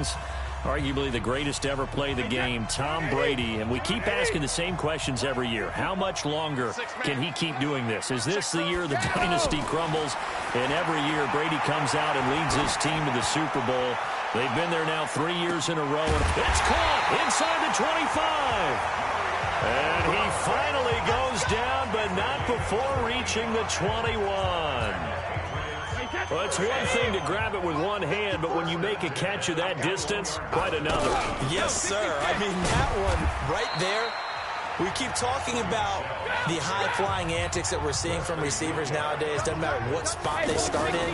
rings. Arguably the greatest to ever play the game, Tom Brady. And we keep asking the same questions every year. How much longer can he keep doing this? Is this the year the dynasty crumbles? And every year Brady comes out and leads his team to the Super Bowl. They've been there now 3 years in a row. And it's caught inside the 25. And he finally goes down, but not before reaching the 21. Well, it's one thing to grab it with one hand, but when you make a catch of that distance, quite another. Yes, sir. I mean, that one right there, we keep talking about the high-flying antics that we're seeing from receivers nowadays. Doesn't matter what spot they start in,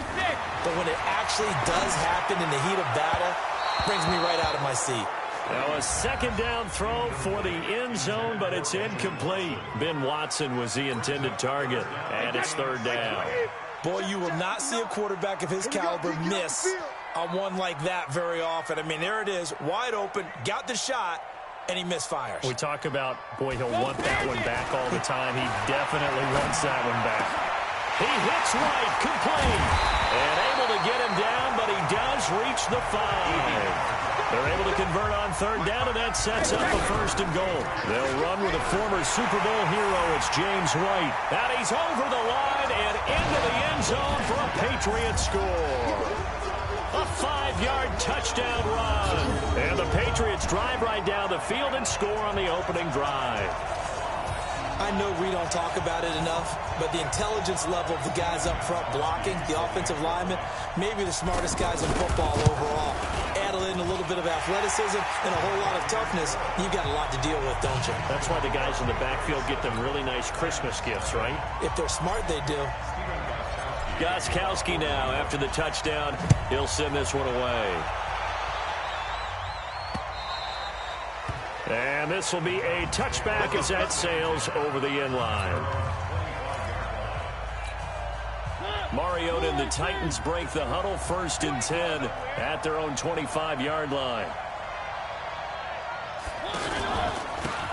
but when it actually does happen in the heat of battle, it brings me right out of my seat. Now a second down throw for the end zone, but it's incomplete. Ben Watson was the intended target, and it's third down. Boy, you will not see a quarterback of his caliber miss on one like that very often. I mean, there it is, wide open, got the shot, and he misfires. We talk about, boy, he'll want that one back all the time. He definitely wants that one back. He hits right, complete, and able to get him down, but he does reach the 5. They're able to convert on third down, and that sets up a first and goal. They'll run with a former Super Bowl hero. It's James White. And he's over the line and into the end zone for a Patriot score. A 5-yard touchdown run. And the Patriots drive right down the field and score on the opening drive. I know we don't talk about it enough, but the intelligence level of the guys up front blocking, the offensive linemen, maybe the smartest guys in football overall. Add in a little bit of athleticism and a whole lot of toughness, you've got a lot to deal with, don't you? That's why the guys in the backfield get them really nice Christmas gifts, right? If they're smart, they do. Gostkowski now, after the touchdown, he'll send this one away. And this will be a touchback as that sails over the end line. Mariota and the Titans break the huddle, 1st and 10 at their own 25-yard line.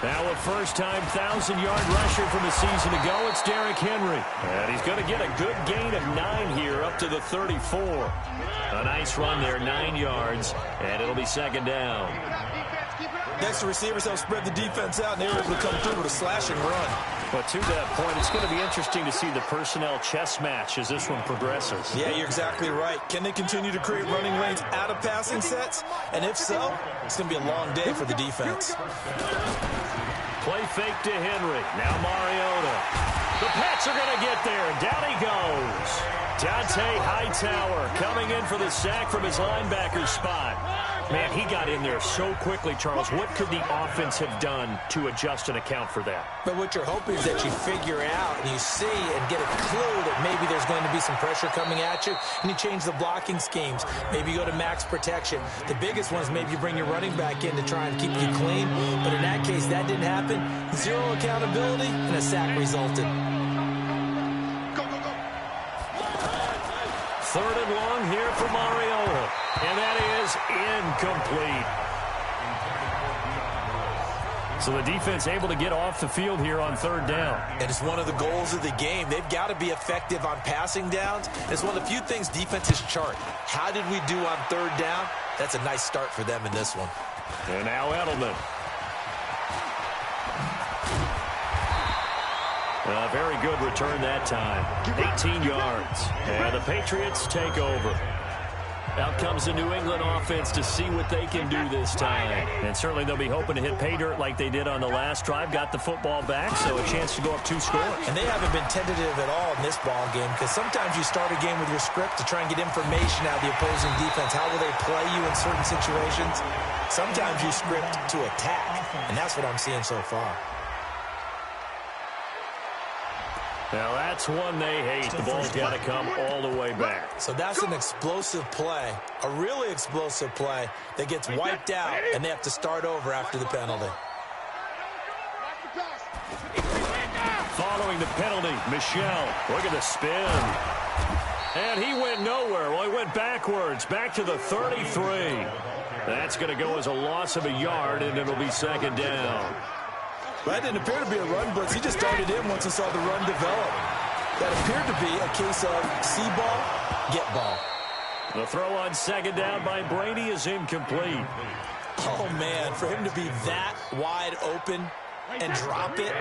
Now a first-time 1,000-yard rusher from a season ago, it's Derrick Henry. And he's going to get a good gain of 9 here up to the 34. A nice run there, 9 yards, and it'll be second down. Next, the receivers help spread the defense out, and they were able to come through with a slashing run. But to that point, it's going to be interesting to see the personnel chess match as this one progresses. Yeah, you're exactly right. Can they continue to create running lanes out of passing sets? And if so, it's going to be a long day for the defense. Play fake to Henry. Now Mariota. The Pats are going to get there. Down he goes. Dante Hightower coming in for the sack from his linebacker spot. Man, he got in there so quickly, Charles. What could the offense have done to adjust and account for that? But what you're hoping is that you figure out and you see and get a clue that maybe there's going to be some pressure coming at you, and you change the blocking schemes. Maybe you go to max protection. The biggest one is maybe you bring your running back in to try and keep you clean. But in that case, that didn't happen. Zero accountability, and a sack resulted. Third and long here for Mariota. And that is incomplete. So the defense able to get off the field here on third down. And it's one of the goals of the game. They've got to be effective on passing downs. It's one of the few things defenses chart. How did we do on third down? That's a nice start for them in this one. And now Edelman. A very good return that time. 18 yards. And the Patriots take over. Out comes the New England offense to see what they can do this time. And certainly they'll be hoping to hit pay dirt like they did on the last drive. Got the football back, so a chance to go up 2 scores. And they haven't been tentative at all in this ball game, because sometimes you start a game with your script to try and get information out of the opposing defense. How will they play you in certain situations? Sometimes you script to attack, and that's what I'm seeing so far. Now that's one they hate. The ball's got to come all the way back. So that's an explosive play, a really explosive play that gets wiped out, and they have to start over after the penalty. Following the penalty, Michel. Look at the spin. And he went nowhere. Well, he went backwards, back to the 33. That's going to go as a loss of a yard, and it'll be second down. That didn't appear to be a run blitz. He just started in once he saw the run develop. That appeared to be a case of see ball, get ball. The throw on second down by Brady is incomplete. Oh, man, for him to be that wide open and drop it.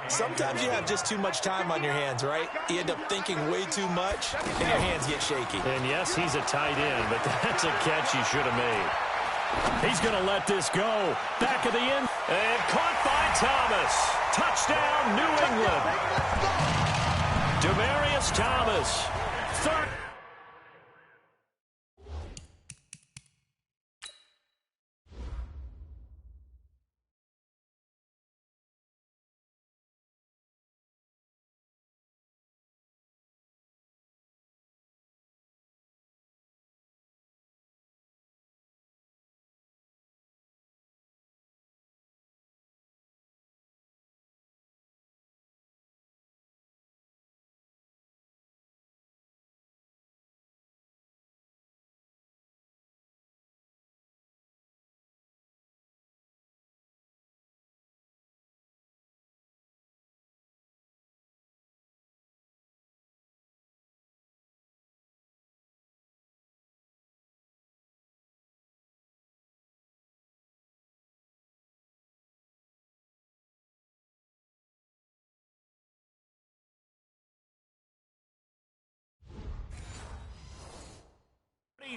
Sometimes you have just too much time on your hands, right? You end up thinking way too much, and your hands get shaky. And yes, he's a tight end, but that's a catch he should have made. He's going to let this go. Back of the end. And caught by Thomas. Touchdown, New England. Demaryius Thomas. Third.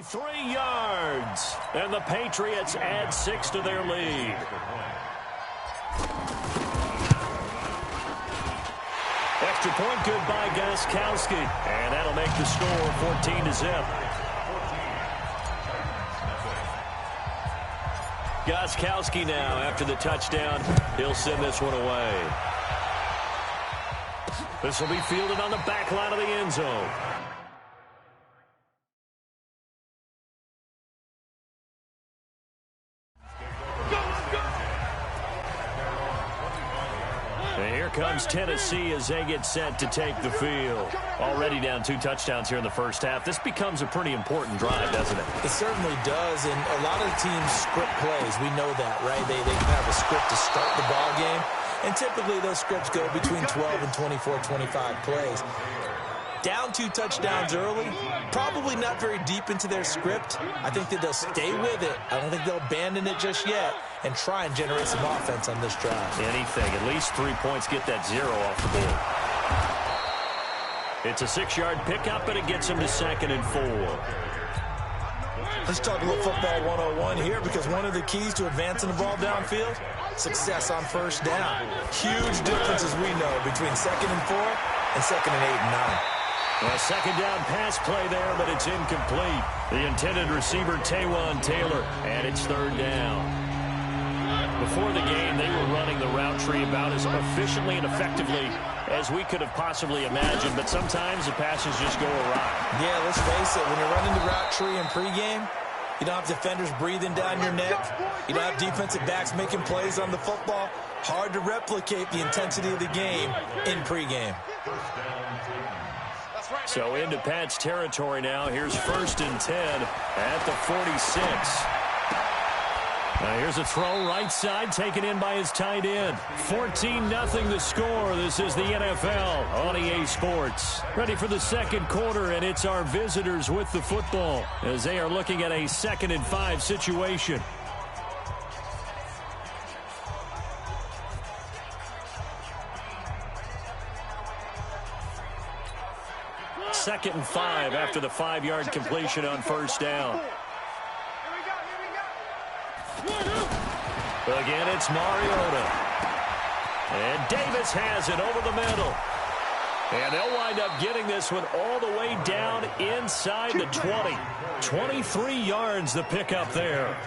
Three yards, and the Patriots add 6 to their lead. Extra point good by Gostkowski, and that'll make the score 14-0. Gostkowski now, after the touchdown, he'll send this one away. This will be fielded on the back line of the end zone. Comes Tennessee as they get set to take the field. Already down 2 touchdowns here in the first half. This becomes a pretty important drive, doesn't it? It certainly does, and a lot of teams script plays. We know that, right? They have a script to start the ball game, and typically those scripts go between 12 and 24, 25 plays. Down 2 touchdowns early, probably not very deep into their script. I think that they'll stay with it. I don't think they'll abandon it just yet and try and generate some offense on this drive. Anything. At least 3 points, get that 0 off the board. It's a 6-yard pickup, and it gets him to 2nd and 4. Let's talk a little football 101 here, because one of the keys to advancing the ball downfield, success on first down. Huge difference, as we know, between 2nd and 4 and 2nd and 8 and 9. A second down pass play there, but it's incomplete. The intended receiver, Taywan Taylor, and it's 3rd down. Before the game, they were running the route tree about as efficiently and effectively as we could have possibly imagined, but sometimes the passes just go awry. Yeah, let's face it, when you're running the route tree in pregame, you don't have defenders breathing down your neck. You don't have defensive backs making plays on the football. Hard to replicate the intensity of the game in pregame. So into Pat's territory now. Here's 1st and 10 at the 46. Here's a throw right side taken in by his tight end. 14-0 the score. This is the NFL on EA Sports. Ready for the second quarter, and it's our visitors with the football as they are looking at a 2nd and 5 situation. Second and 5 after the 5-yard completion on first down. Again, it's Mariota. And Davis has it over the middle. And they'll wind up getting this one all the way down inside the 20. 23 yards the pickup there.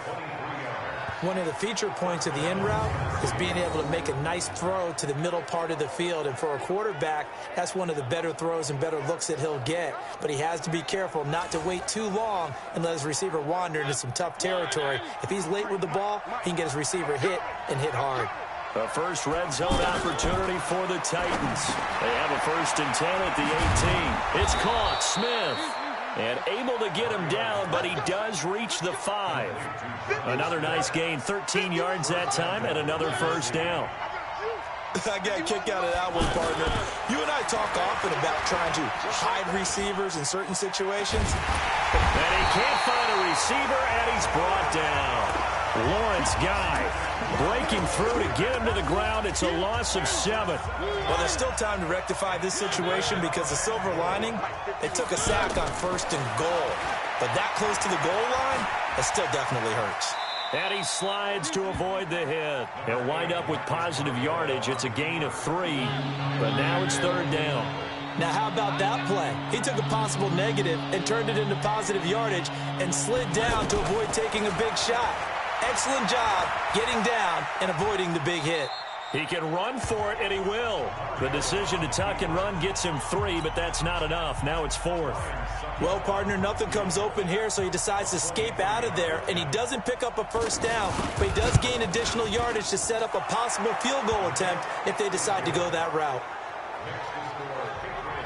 One of the feature points of the end route is being able to make a nice throw to the middle part of the field. And for a quarterback, that's one of the better throws and better looks that he'll get. But he has to be careful not to wait too long and let his receiver wander into some tough territory. If he's late with the ball, he can get his receiver hit and hit hard. A first red zone opportunity for the Titans. They have a 1st and 10 at the 18. It's caught. Smith. And able to get him down, but he does reach the 5. Another nice gain, 13 yards that time, and another first down. I got a kick out of that one, partner. You and I talk often about trying to hide receivers in certain situations. And can't find a receiver, and he's brought down. Lawrence Guy breaking through to get him to the ground. It's a loss of 7. Well, there's still time to rectify this situation because the silver lining, they took a sack on 1st and goal. But that close to the goal line, it still definitely hurts. And he slides to avoid the hit. He'll wind up with positive yardage. It's a gain of 3, but now it's 3rd down. Now, how about that play? He took a possible negative and turned it into positive yardage and slid down to avoid taking a big shot. Excellent job getting down and avoiding the big hit. He can run for it, and he will. The decision to tuck and run gets him 3, but that's not enough. Now it's 4th. Well, partner, nothing comes open here, so he decides to escape out of there, and he doesn't pick up a 1st down, but he does gain additional yardage to set up a possible field goal attempt if they decide to go that route.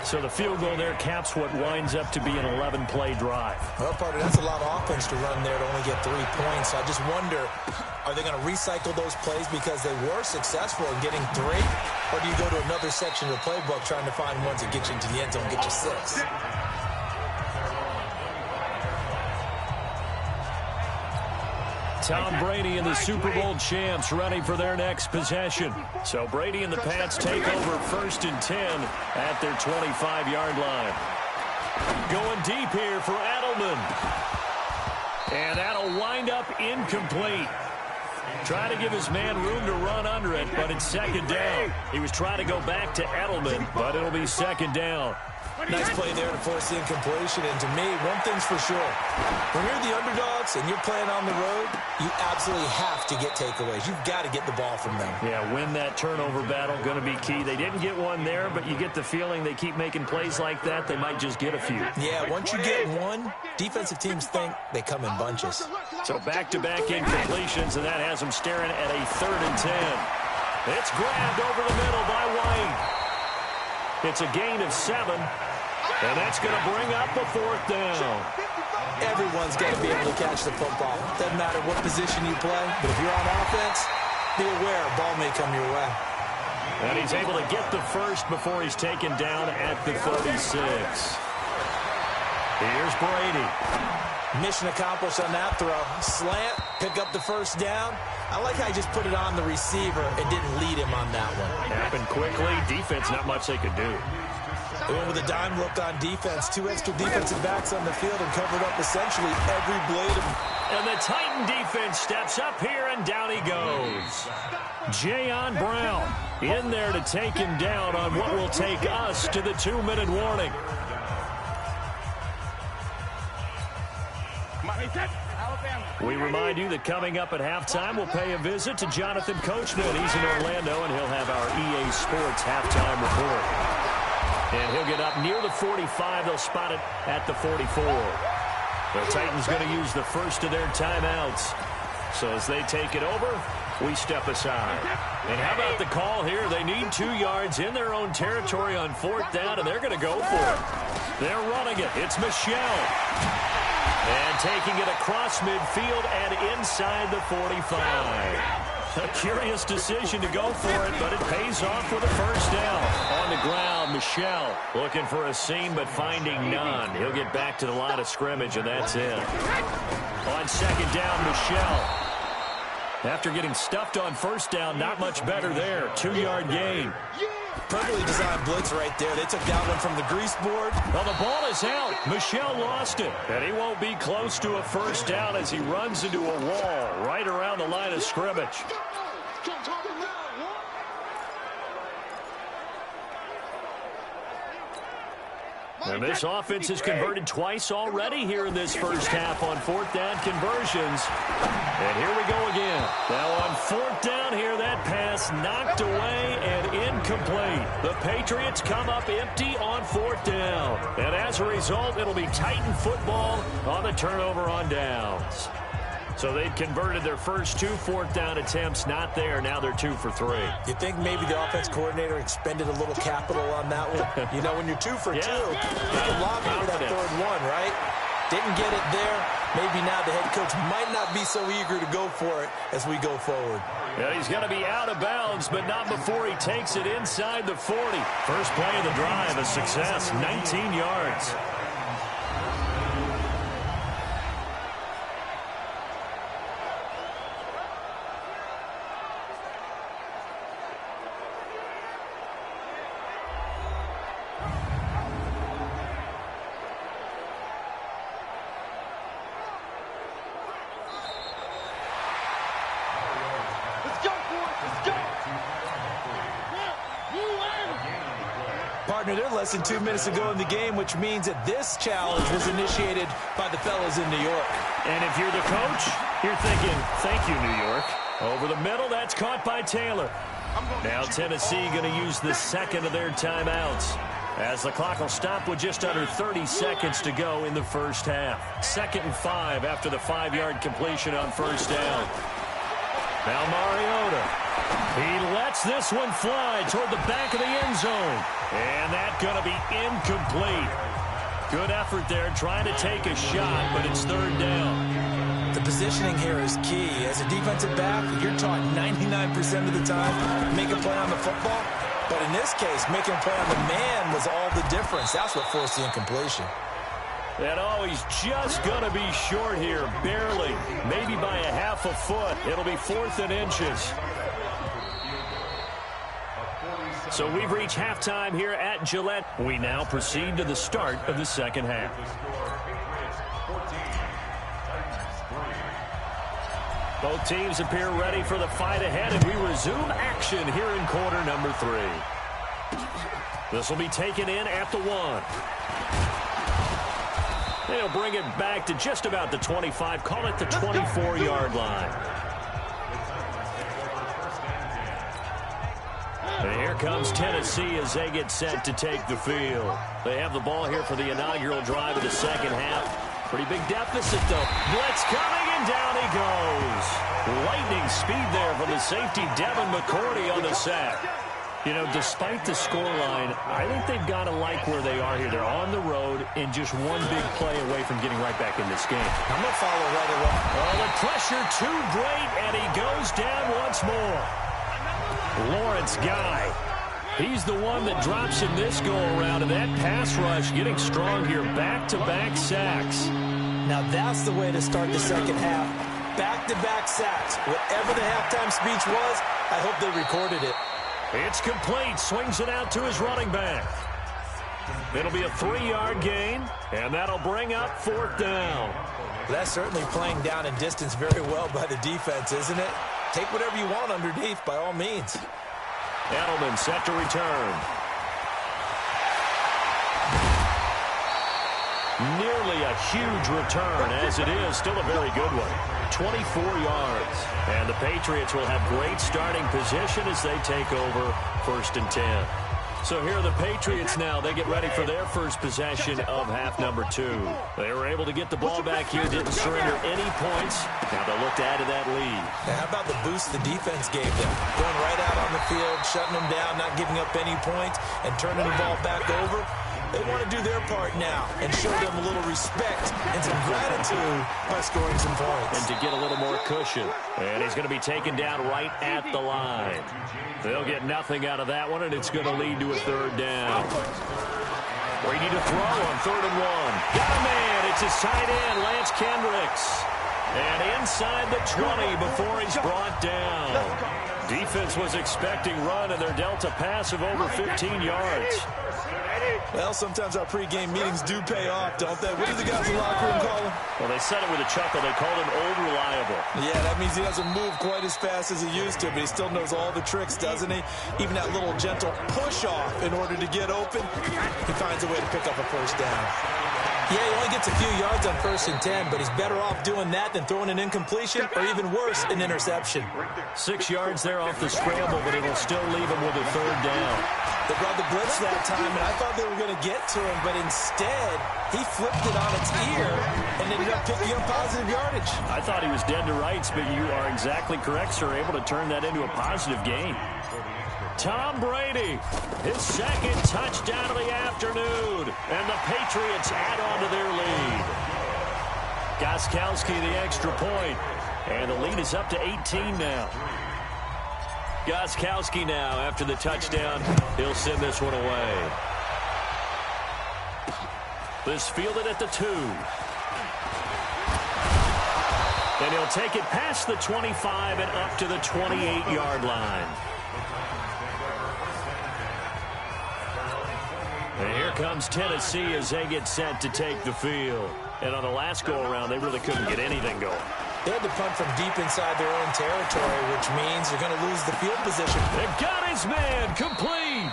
So the field goal there caps what winds up to be an 11-play drive. Well, partner, that's a lot of offense to run there to only get 3 points. I just wonder, are they going to recycle those plays because they were successful in getting 3? Or do you go to another section of the playbook trying to find ones that get you into the end zone and get you 6? Tom Brady and the Super Bowl champs ready for their next possession. So Brady and the Pats take over 1st and 10 at their 25-yard line. Going deep here for Edelman. And that'll wind up incomplete. Trying to give his man room to run under it, but it's 2nd down. He was trying to go back to Edelman, but it'll be 2nd down. Nice play there to force the incompletion, and to me, one thing's for sure. When you're the underdogs and you're playing on the road, you absolutely have to get takeaways. You've got to get the ball from them. Yeah, win that turnover battle, going to be key. They didn't get one there, but you get the feeling they keep making plays like that, they might just get a few. Yeah, once you get one, defensive teams think they come in bunches. So back-to-back incompletions, and that has them staring at a 3rd and 10. It's grabbed over the middle by White. It's a gain of 7. And that's going to bring up a 4th down. Everyone's got to be able to catch the football. Doesn't matter what position you play, but if you're on offense, be aware a ball may come your way. And he's able to get the 1st before he's taken down at the 36. Here's Brady. Mission accomplished on that throw. Slant, pick up the 1st down. I like how he just put it on the receiver and didn't lead him on that one. Happened quickly. Defense, not much they could do. They went with a dime look on defense. 2 extra defensive backs on the field and covered up essentially every blade of... And the Titan defense steps up here, and down he goes. Jayon Brown in there to take him down on what will take us to the 2-minute warning. We remind you that coming up at halftime, we'll pay a visit to Jonathan Coachman. He's in Orlando, and he'll have our EA Sports halftime report. And he'll get up near the 45. They'll spot it at the 44. The Titans going to use the first of their timeouts. So as they take it over, we step aside. And how about the call here? They need 2 yards in their own territory on 4th down, and they're going to go for it. They're running it. It's Michel. And taking it across midfield and inside the 45. A curious decision to go for it, but it pays off with a 1st down. On the ground, Michel looking for a seam, but finding none. He'll get back to the line of scrimmage, and that's it. On 2nd down, Michel. After getting stuffed on 1st down, not much better there. 2-yard gain. Perfectly designed blitz right there. They took that one from the grease board. Well, the ball is out. Michel lost it. And he won't be close to a 1st down as he runs into a wall right around the line of scrimmage. And this offense has converted twice already here in this first half on 4th down conversions. And here we go again. Now on 4th down here, that pass knocked away and incomplete. The Patriots come up empty on 4th down. And as a result, it'll be Titan football on the turnover on downs. So they've converted their first 2 4th down attempts. Not there. Now they're 2 for 3. You think maybe the offense coordinator expended a little capital on that one? You know, when you're 2 for 2, you can lobby for that 3rd one, right? Didn't get it there. Maybe now the head coach might not be so eager to go for it as we go forward. Yeah, he's going to be out of bounds, but not before he takes it inside the 40. First play of the drive, a success, 19 yards. partner, they're less than 2 minutes to go in the game, which means that this challenge was initiated by the fellas in New York. And if you're the coach, you're thinking, thank you, New York. Over the middle, that's caught by Taylor. Now Tennessee going to use the second of their timeouts, as the clock will stop with just under 30 seconds to go in the first half. 2nd and 5 after the 5-yard completion on first down. Now Mariota. He lets this one fly toward the back of the end zone. And that's going to be incomplete. Good effort there trying to take a shot, but it's 3rd down. The positioning here is key. As a defensive back, you're taught 99% of the time, make a play on the football. But in this case, making a play on the man was all the difference. That's what forced the incompletion. And oh, he's just going to be short here, barely, maybe by a half a foot. It'll be 4th and inches. So we've reached halftime here at Gillette. We now proceed to the start of the second half. Both teams appear ready for the fight ahead, and we resume action here in quarter number 3. This will be taken in at the 1. They'll bring it back to just about the 25, call it the 24-yard line. And here comes Tennessee as they get set to take the field. They have the ball here for the inaugural drive of the second half. Pretty big deficit, though. Blitz coming, and down he goes. Lightning speed there from the safety, Devin McCourty, on the sack. You know, despite the scoreline, I think they've got to like where they are here. They're on the road and just one big play away from getting right back in this game. I'm going to follow right along. Oh, the pressure too great, and he goes down once more. Lawrence Guy. He's the one that drops in this go-around, and that pass rush getting strong here. Back-to-back sacks. Now that's the way to start the second half. Back-to-back sacks. Whatever the halftime speech was, I hope they recorded it. It's complete. Swings it out to his running back. It'll be a 3-yard gain, and that'll bring up 4th down. That's certainly playing down in distance very well by the defense, isn't it? Take whatever you want underneath, by all means. Edelman set to return. Nearly a huge return, as it is. Still a very good one. 24 yards. And the Patriots will have great starting position as they take over 1st and 10. So here are the Patriots now. They get ready for their first possession of half number 2. They were able to get the ball back here, didn't surrender any points. Now they'll look to add to that lead. Now how about the boost the defense gave them? Going right out on the field, shutting them down, not giving up any points, and turning the ball back over. They want to do their part now and show them a little respect and some gratitude by scoring some points. And to get a little more cushion. And he's going to be taken down right at the line. They'll get nothing out of that one, and it's going to lead to a 3rd down. Brady to throw on 3rd and 1. Got a man. It's his tight end, Lance Kendricks. And inside the 20 before he's brought down. Defense was expecting run, and their Delta pass of over 15 yards. Well, sometimes our pregame meetings do pay off, don't they? What do the guys in the locker room call him? Well, they said it with a chuckle. They called him Old Reliable. Yeah, that means he doesn't move quite as fast as he used to, but he still knows all the tricks, doesn't he? Even that little gentle push-off in order to get open, he finds a way to pick up a 1st down. Yeah, he only gets a few yards on 1st and 10, but he's better off doing that than throwing an incompletion or even worse, an interception. 6 yards there off the scramble, but it'll still leave him with a 3rd down. They brought the blitz that time, and I thought they were going to get to him, but instead, he flipped it on its ear and ended up picking up positive yardage. I thought he was dead to rights, but you are exactly correct, sir, able to turn that into a positive gain. Tom Brady, his 2nd touchdown of the afternoon, and the Patriots add on to their lead. Gostkowski the extra point, and the lead is up to 18 now. Gostkowski now, after the touchdown, he'll send this one away. This fielded at the 2. And he'll take it past the 25 and up to the 28-yard line. And here comes Tennessee as they get set to take the field. And on the last go-around, they really couldn't get anything going. They had to punt from deep inside their own territory, which means they're going to lose the field position. They got his man complete.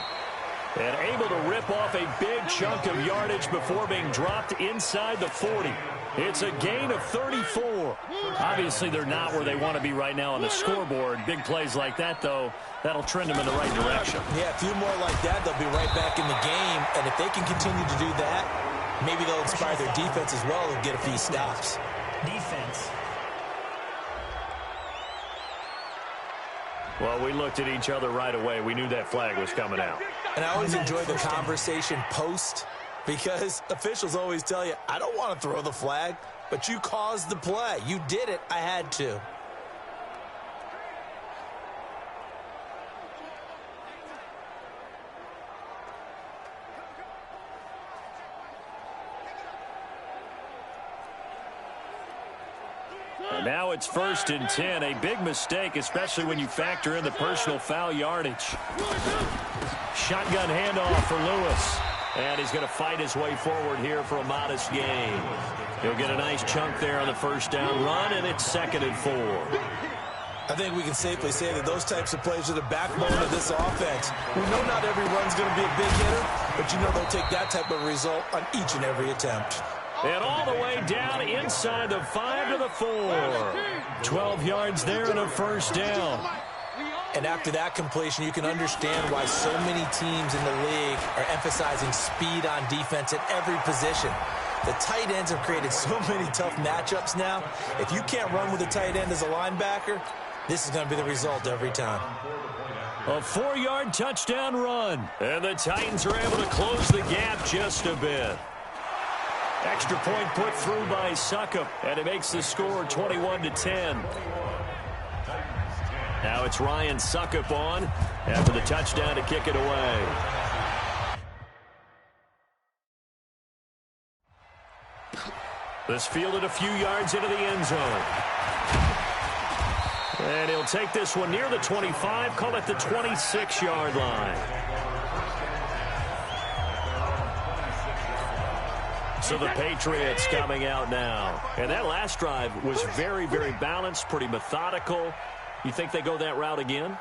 And able to rip off a big chunk of yardage before being dropped inside the 40. It's a gain of 34. Obviously, they're not where they want to be right now on the scoreboard. Big plays like that, though, that'll trend them in the right direction. Yeah, a few more like that, they'll be right back in the game. And if they can continue to do that, maybe they'll inspire their defense as well and get a few stops. Defense. Well, we looked at each other right away. We knew that flag was coming out. And I always enjoy the conversation post, because officials always tell you, I don't want to throw the flag, but you caused the play. You did it. I had to. Now it's 1st and 10. A big mistake, especially when you factor in the personal foul yardage. Shotgun handoff for Lewis. And he's going to fight his way forward here for a modest gain. He'll get a nice chunk there on the first down run, and it's 2nd and 4. I think we can safely say that those types of plays are the backbone of this offense. We know not every run's going to be a big hitter, but you know they'll take that type of result on each and every attempt. And all the way down inside the 5 to the 4. 12 yards there and a first down. And after that completion, you can understand why so many teams in the league are emphasizing speed on defense at every position. The tight ends have created so many tough matchups now. If you can't run with a tight end as a linebacker, this is going to be the result every time. A 4-yard touchdown run. And the Titans are able to close the gap just a bit. Extra point put through by Suckup, and it makes the score 21-10. Now it's Ryan Suckup on after the touchdown to kick it away. This fielded a few yards into the end zone. And he'll take this one near the 25, call it the 26-yard line. So the Patriots coming out now. And that last drive was very, very balanced, pretty methodical. You think they go that route again?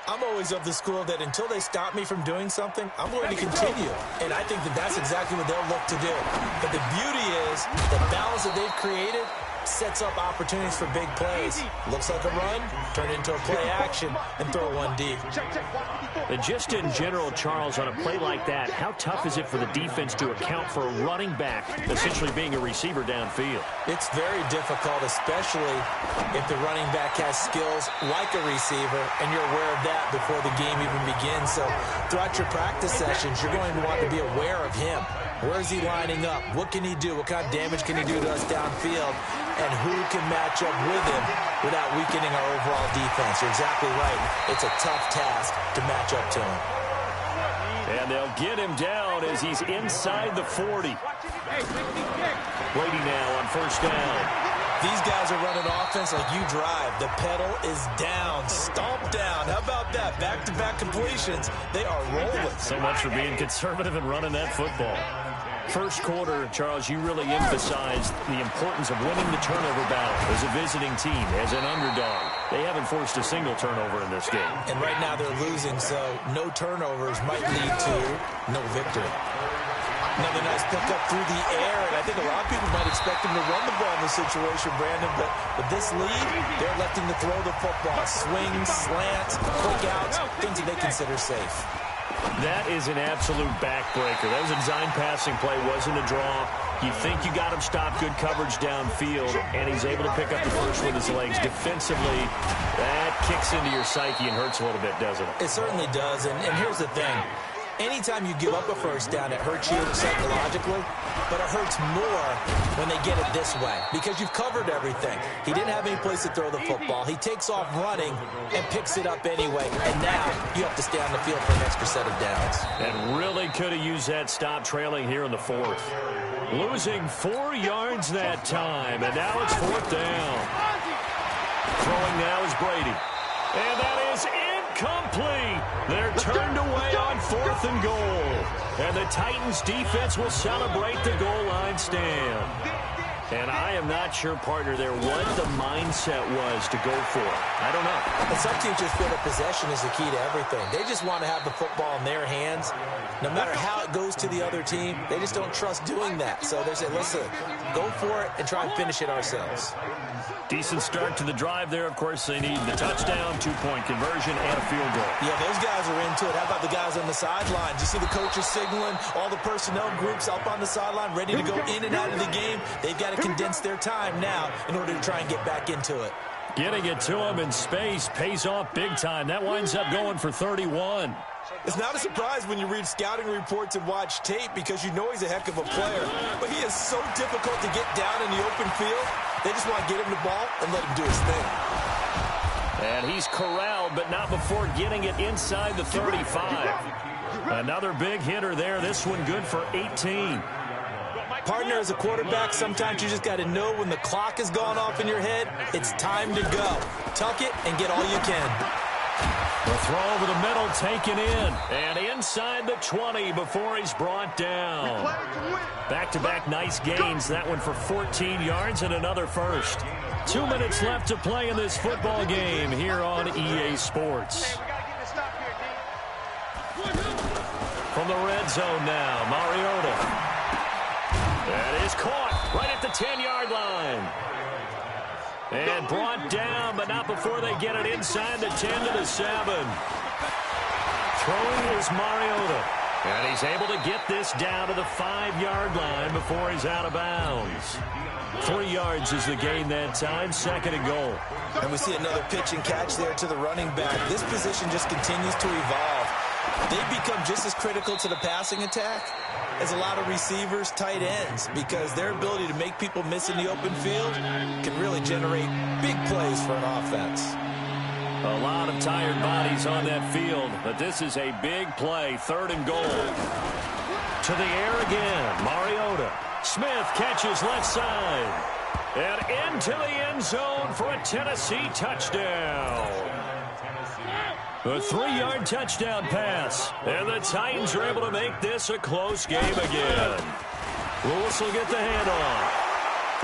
I'm always of the school that until they stop me from doing something, I'm going to continue. And I think that that's exactly what they'll look to do. But the beauty is the balance that they've created sets up opportunities for big plays. Looks like a run, turn it into a play action, and throw one deep. And just in general, Charles, on a play like that, how tough is it for the defense to account for a running back essentially being a receiver downfield? It's very difficult, especially if the running back has skills like a receiver, and you're aware of that before the game even begins. So throughout your practice sessions, you're going to want to be aware of him. Where is he lining up? What can he do? What kind of damage can he do to us downfield? And who can match up with him without weakening our overall defense? You're exactly right. It's a tough task to match up to him. And they'll get him down as he's inside the 40. Brady now on first down. These guys are running offense like you drive. The pedal is down, stomp down. How about that? Back-to-back completions. They are rolling. So much for being conservative and running that football. First quarter, Charles, you really emphasized the importance of winning the turnover battle as a visiting team, as an underdog. They haven't forced a single turnover in this game. And right now they're losing, so no turnovers might lead to no victory. Another nice pickup through the air, and I think a lot of people might expect him to run the ball in this situation, Brandon, but with this lead, they're electing to throw the football. Swings, slants, quick outs, things that they consider safe. That is an absolute backbreaker. That was a design passing play, wasn't a draw. You think you got him stopped, good coverage downfield, and he's able to pick up the first with his legs. Defensively, that kicks into your psyche and hurts a little bit, doesn't it? It certainly does, and here's the thing. Anytime you give up a first down, it hurts you psychologically, but it hurts more when they get it this way because you've covered everything. He didn't have any place to throw the football. He takes off running and picks it up anyway, and now you have to stay on the field for an extra set of downs. And really could have used that stop trailing here in the fourth. Losing 4 yards that time, and now it's fourth down. Throwing now is Brady. And that is incomplete. They're turned away on 4th and goal. And the Titans defense will celebrate the goal line stand. And I am not sure, partner, there what the mindset was to go for it. I don't know. And some teams just feel that possession is the key to everything. They just want to have the football in their hands. No matter how it goes to the other team, they just don't trust doing that. So they say, listen, go for it and try and finish it ourselves. Decent start to the drive there. Of course, they need the touchdown, 2-point conversion, and a field goal. Yeah, those guys are into it. How about the guys on the sidelines? You see the coaches signaling, all the personnel groups up on the sideline ready to go in and out of the game. They've got to condense their time now in order to try and get back into it. Getting it to him in space pays off big time. That winds up going for 31. It's not a surprise when you read scouting reports and watch tape because you know he's a heck of a player. But he is so difficult to get down in the open field. They just want to get him the ball and let him do his thing. And he's corralled, but not before getting it inside the 35. Another big hitter there. This one good for 18. Partner, as a quarterback, sometimes you just got to know when the clock has gone off in your head, it's time to go. Tuck it and get all you can. The throw over the middle taken in. And inside the 20 before he's brought down. Back-to-back nice gains. That one for 14 yards and another first. 2 minutes left to play in this football game here on EA Sports. From the red zone now, Mariota. That is caught right at the 10-yard line. And brought down, but not before they get it inside the 10 to the 7. Throwing is Mariota. And he's able to get this down to the 5-yard line before he's out of bounds. 3 yards is the gain that time, 2nd and goal. And we see another pitch and catch there to the running back. This position just continues to evolve. They've become just as critical to the passing attack as a lot of receivers, tight ends, because their ability to make people miss in the open field can really generate big plays for an offense. A lot of tired bodies on that field, but this is a big play, 3rd and goal. To the air again, Mariota. Smith catches left side. And into the end zone for a Tennessee touchdown. A 3-yard touchdown pass. And the Titans are able to make this a close game again. Lewis will get the handoff.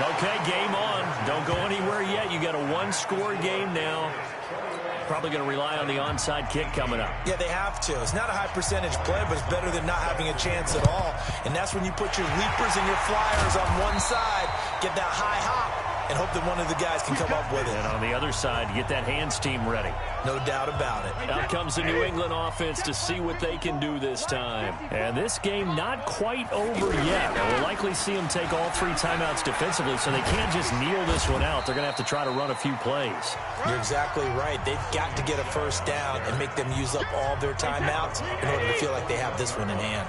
Okay, game on. Don't go anywhere yet. You got a 1-score game now. Probably going to rely on the onside kick coming up. Yeah, they have to. It's not a high percentage play, but it's better than not having a chance at all. And that's when you put your leapers and your flyers on one side, get that high hop, and hope that one of the guys can come up with it. And on the other side, get that hands team ready. No doubt about it. Out comes the New England offense to see what they can do this time. And this game not quite over yet. We'll likely see them take all 3 timeouts defensively, so they can't just kneel this one out. They're going to have to try to run a few plays. You're exactly right. They've got to get a first down and make them use up all their timeouts in order to feel like they have this one in hand.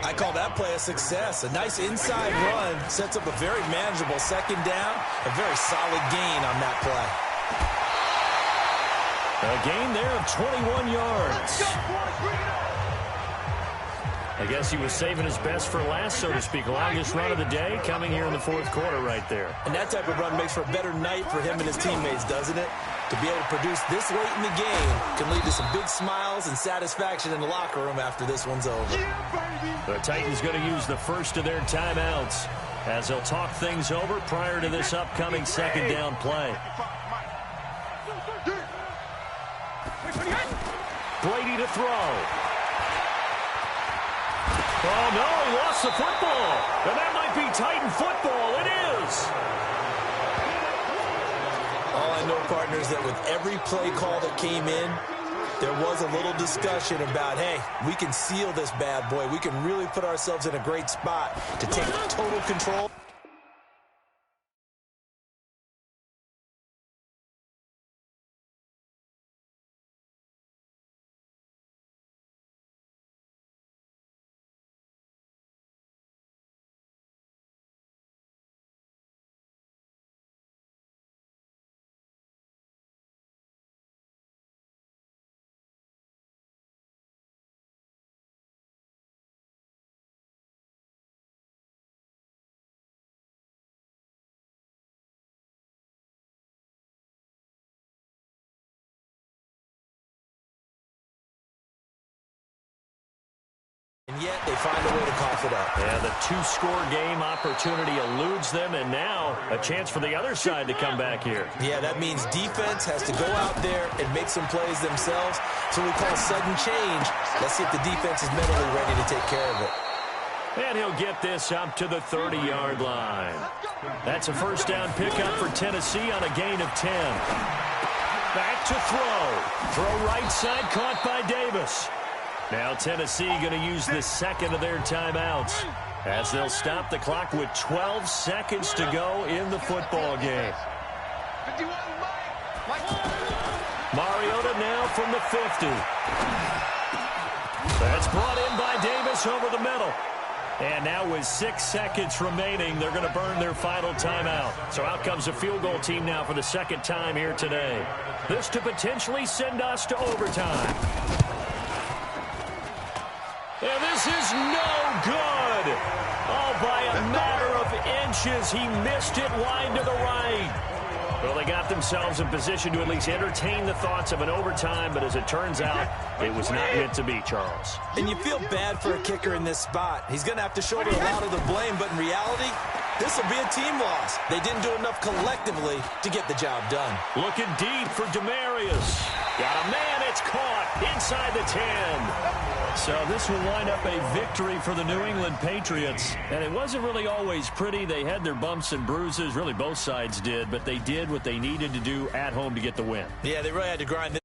I call that play a success. A nice inside run sets up a very manageable 2nd down. A very solid gain on that play. A gain there of 21 yards. I guess he was saving his best for last, so to speak. Longest run of the day coming here in the 4th quarter right there. And that type of run makes for a better night for him and his teammates, doesn't it? To be able to produce this late in the game can lead to some big smiles and satisfaction in the locker room after this one's over. The Titans going to use the first of their timeouts as they'll talk things over prior to this upcoming 2nd down play. Brady to throw. Oh, no, he lost the football. And that might be Titan football. It is. All I know, partners, that with every play call that came in, there was a little discussion about, hey, we can seal this bad boy. We can really put ourselves in a great spot to take total control. yet they find a way to cough it up. Yeah, the two-score game opportunity eludes them, and now a chance for the other side to come back here. Yeah, that means defense has to go out there and make some plays themselves. So we call sudden change. Let's see if the defense is mentally ready to take care of it. And he'll get this up to the 30-yard line. That's a first down pickup for Tennessee on a gain of 10. Back to throw. Throw right side, caught by Davis. Now Tennessee going to use the second of their timeouts as they'll stop the clock with 12 seconds to go in the football game. Mariota now from the 50. That's brought in by Davis over the middle. And now with 6 seconds remaining, they're going to burn their final timeout. So out comes a field goal team now for the second time here today. This to potentially send us to overtime. And this is no good. Oh, by a matter of inches, he missed it wide to the right. Well, they got themselves in position to at least entertain the thoughts of an overtime, but as it turns out, it was not meant to be, Charles. And you feel bad for a kicker in this spot. He's going to have to shoulder a lot of the blame, but in reality, this will be a team loss. They didn't do enough collectively to get the job done. Looking deep for Demarius. Got a man, it's caught inside the 10. So this will wind up a victory for the New England Patriots. And it wasn't really always pretty. They had their bumps and bruises. Really, both sides did. But they did what they needed to do at home to get the win. Yeah, they really had to grind